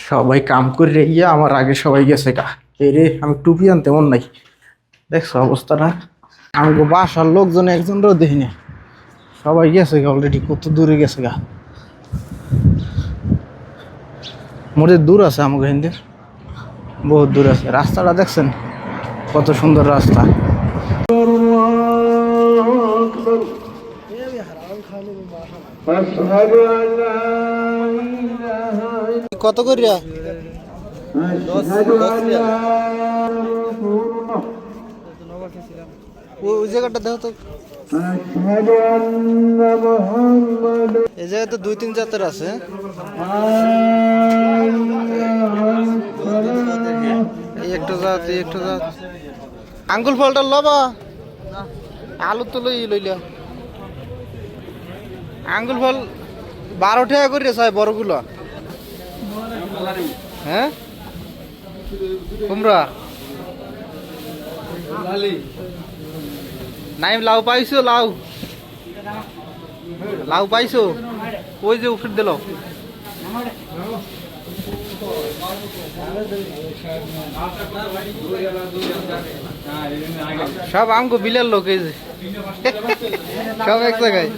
সবাই কাম করে গিয়ে আমার আগে সবাই গেছে গা। এই রে আমি টুপি আনতে মন নাই। দেখছো অবস্থাটা? আমি বাসার লোকজন একজনও দেখিনি, সবাই গেছে গা অলরেডি। কত দূরে গেছে গা, মোটে দূর আছে আমাকে হিন্দির, বহুত দূর আছে। রাস্তাটা দেখছেন কত সুন্দর রাস্তা। কত করিয়া? ওই জায়গাটা দেখো তো, এই জায়গায় তো 2-3 জাতের আছে। এই একটা জাত, এই একটা জাত। আঙ্গুল ফলটা লবা, আলু তো লইলা। আঙ্গুল ফল 12 টাকা করে চাই বড়গুলো। হ্যাঁ কুমড়া নাই। লাউ পাইছো? লাউ লাউ পাইছো? ওই যে উফির দিল। সব আমগো বিলের লোক, এই যে সব এক জায়গায়।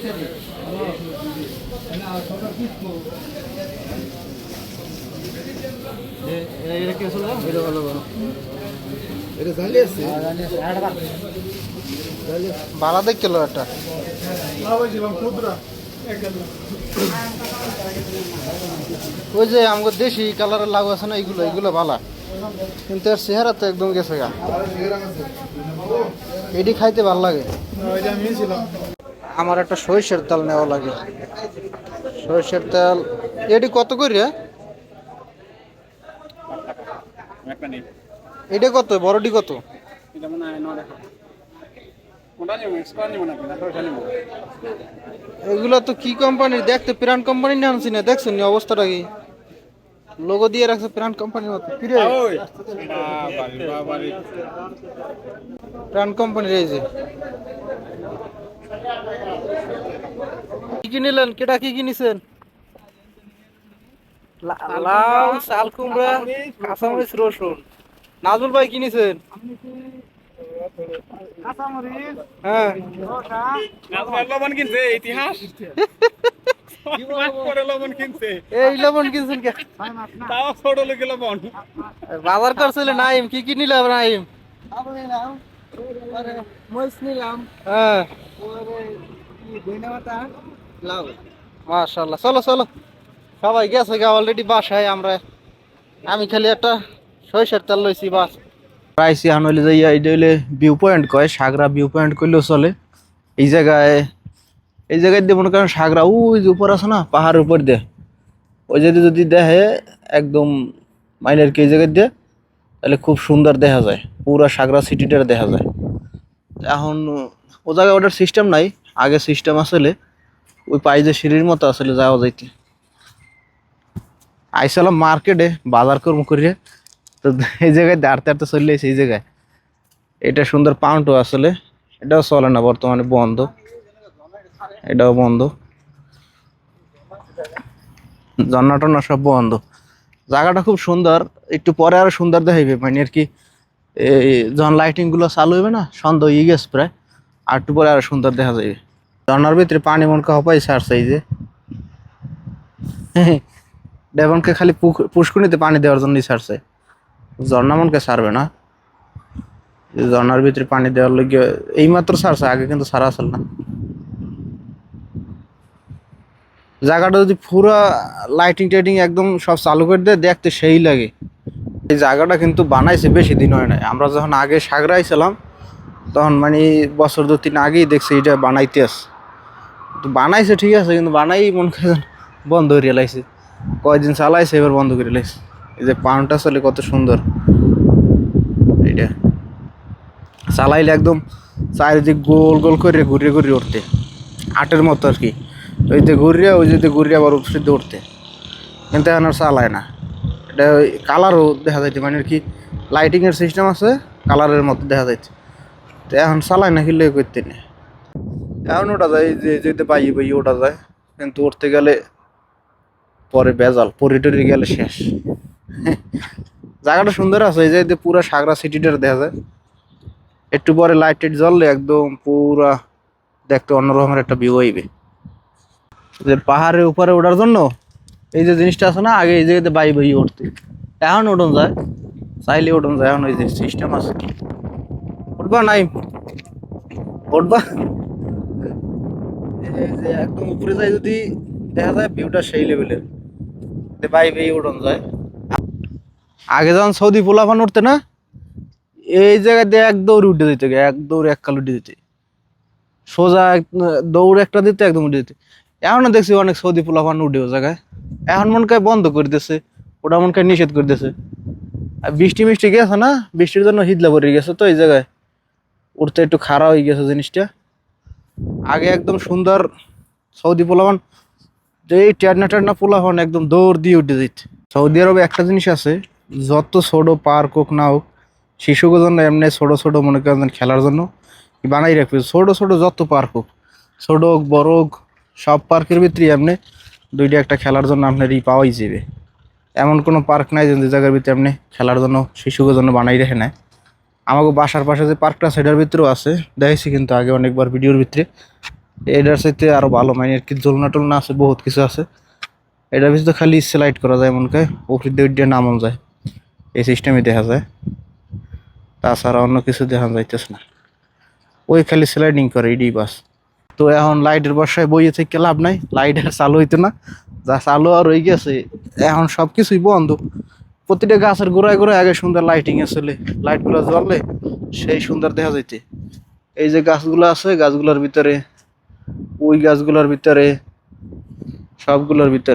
ভাড়া দেখছিল একটা। ওই যে আমাদের দেশি কালারের লাউ আছে না, এইগুলো এগুলো ভালো, কিন্তু এর চেহারা তো একদম গেছে গা। এটি খাইতে ভালো লাগে। আমার একটা সরিষার তেল নেওয়া লাগে। সরিষার তেল এটি কত করে? এটা কত? বড়টি কত? এগুলো তো কি কোম্পানির? দেখতে প্রাণ কোম্পানি না আনছি না, দেখছেন নি অবস্থাটা কি? লোগো দিয়ে রাখছে প্রাণ কোম্পানির মতো। প্রাণ কোম্পানির। এই যে কি কিনিলেন? কেটা কি কিনিছেন? লাউ, চাল কুমড়া, কাঁচামরিচ, রসুন। নাজুল ভাই কিনেছেন? হ্যাঁ লবণ কিনছে, ইতিহাস লবণ কিনছে। এই লবণ কিনছেন কে? তাও ছোট লোকে লবণ। বাজার করছিল নাইম, কি কি নিলাম নাইম? হ্যাঁ মাশাআল্লাহ। চলো চলো, সবাই গেছে গা অলরেডি বাসায়। আমি খালি একটা সরিষার তেল লইছি বাস। প্রাইসি আনলে যাইয়া এইটা হইলে ভিউ পয়েন্ট কয়, সাগরা ভিউ পয়েন্ট করলেও চলে। এই জায়গায় দিয়ে মনে করেন সাগরা ওই যে উপর আছে না, পাহাড়ের উপর দিয়ে, ওই যদি দেখে একদম মাইনের কি জায়গায় দিয়ে, তাহলে খুব সুন্দর দেখা যায়, পুরা সাগরা সিটিটা দেখা যায়। এখন ও জায়গায় ওটার সিস্টেম নাই, আগে সিস্টেম আসলে ওই পাই যে সিঁড়ির মতো আসলে যাওয়া যাইতে। আইসালাম মার্কেটে বাজার কর্ম করিয়ে, তো এই জায়গায় দাঁড়তে দাঁড়তে চলে এসে এই জায়গায়। এটা সুন্দর পাউন্ডও আসলে, এটাও চলে না বর্তমানে, বন্ধ, এটাও বন্ধ, ঝর্ণা টর্না সব বন্ধ। জায়গাটা খুব সুন্দর, একটু পরে আরো সুন্দর দেখাইবে, মানে আর কি এই যখন লাইটিং গুলো চালু হইবে না, সন্ধ্যা হয়ে গেছে প্রায়, আর একটু পরে আরো সুন্দর দেখা যাবে। ঝর্ণার ভিতরে পানি মন হপাই ছাড়ছে। এই যে ডেভনকে খালি পুষ্কুনিতে পানি দেওয়ার জন্যই ছাড়ছে, ঝর্ণা মনকে ছাড়বে না। ঝর্ণার ভিতরে পানি দেওয়ার লগে এইমাত্র ছাড়ছে, আগে কিন্তু ছাড়া আসল না। জায়গাটা যদি পুরো লাইটিং টাইটিং একদম সব চালু করে দেয়, দেখতে সেই লাগে। এই জায়গাটা কিন্তু বানাইছে বেশি দিন হয় নাই। আমরা যখন আগে সাগরা আইছিলাম তখন মানে বছর 2-3 আগেই দেখছি এটা বানাইতে আছে। তো বানাইছে ঠিক আছে, কিন্তু বানাই মনে করেন বন্ধ করে লাইছে, কয়েকদিন চালাইছে এবার বন্ধ করে লাইছে। এই যে পাউন্ডটা চলে কত সুন্দর, এইটা চালাইলে একদম চারিদিক গোল গোল করে ঘুরিয়ে ঘুরিয়ে উঠতে, আটের মতো আর কি। ওই যে ঘুরিয়ে, ওই যদি ঘুরিয়ে আবার উপরে উঠতে, কিন্তু এখন আর চালায় না। এটা কালারও দেখা যাইতে, মানে আর কি লাইটিংয়ের সিস্টেম আছে, কালারের মতো দেখা যাচ্ছে। তো এখন চালায় না, কিনলে করতে নেই। এখন ওটা যায় যে যেতে পাই ওটা যায়, কিন্তু উঠতে গেলে পরে বেজাল, পরিটরি গেলে শেষ। জায়গাটা সুন্দর আছে, এই যে পুরা সাগরা সিটিটা দেখা যায়। একটু পরে লাইট টাইট জ্বললে একদম পুরা দেখতে অন্যরকমের একটা ভিউ হইবে। যে পাহাড়ের উপরে ওঠার জন্য এই যে জিনিসটা আছে না, আগে এই জায়গাতে বাই বাই উঠতে, এখন উঠন যায়, চাইলে উঠন যায়, এখন ওই যে সিস্টেম আছে। উঠবা নাই? উঠবা? এই যে একদম উপরে যায় যদি দেখা যায় ভিউটা সেই লেভেলের, বাই বাই উঠন যায়। আগে যখন সৌদি পোলাপান উঠতে না, এই জায়গায় দিয়ে এক দৌড় উঠে দিতে, এক দৌড় এক কাল উঠে দিতে, সোজা দৌড় একটা দিতে একদম উঠে দিতে। এখনো দেখছি অনেক সৌদি পোলাপান উঠে ও জায়গায়, এখন মন কায় বন্ধ করে দিতেছে, ওটা মন কায় নিষেধ করে দিতেছে। আর বৃষ্টি মিষ্টি গেছে না, বৃষ্টির জন্য হিদলা পড়ে গেছে, তো এই জায়গায় উঠতে একটু খারাপ হয়ে গেছে জিনিসটা। আগে একদম সুন্দর সৌদি পোলাপান, যে এই টেডনা টেডনা পোলাপান একদম দৌড় দিয়ে উঠে যেত। সৌদি আরবে একটা জিনিস আছে, যত ছোট পার্ক হোক না হোক, শিশুদের জন্য এমনি ছোট ছোট মনে করেন খেলার জন্য বানাই রাখবে। ছোট ছোট যত পার্ক হোক, ছোট হোক বড় হোক, সব পার্কের ভিতরে এমনি দুইটা একটা খেলার জন্য আপনার পাওয়াই যাবে। এমন কোনো পার্ক নাই যে জায়গার ভিতরে এমনি খেলার জন্য শিশুদের জন্য বানাই রেখে নেয়। আমাকে বাসার পাশে যে পার্কটা সেটার ভিতরেও আছে, দেখেছি কিন্তু আগে অনেকবার ভিডিওর ভিতরে। এটার সাথে আরো ভালো মাইনের কি ঝোলনা টোলনা আছে, বহুত কিছু আছে। এটার ভিতরে খালি স্লাইড করা যায়, মনে হয় উপরে দিয়ে নামন যায়, এই সিস্টেমে দেখা যায়। তাছাড়া অন্য কিছু দেখা যাইতেছে না, ওই খালি স্লাইডিং করে এডি বাস। তো এখন লাইটের বর্ষায় বইয়ে থেকে লাভ নাই, লাইট আর চালু হইতো না, যা চালু আর রয়ে গেছে। এখন সব কিছুই বন্ধ। প্রতিটা গাছের গোড়ায় গোড়ায় আগে সুন্দর লাইটিং আসলে, লাইট গুলো জ্বললে সেই সুন্দর দেখা যাইতে। এই যে গাছগুলো আছে, গাছগুলোর ভিতরে, ওই গাছগুলোর ভিতরে, সবগুলোর ভিতরে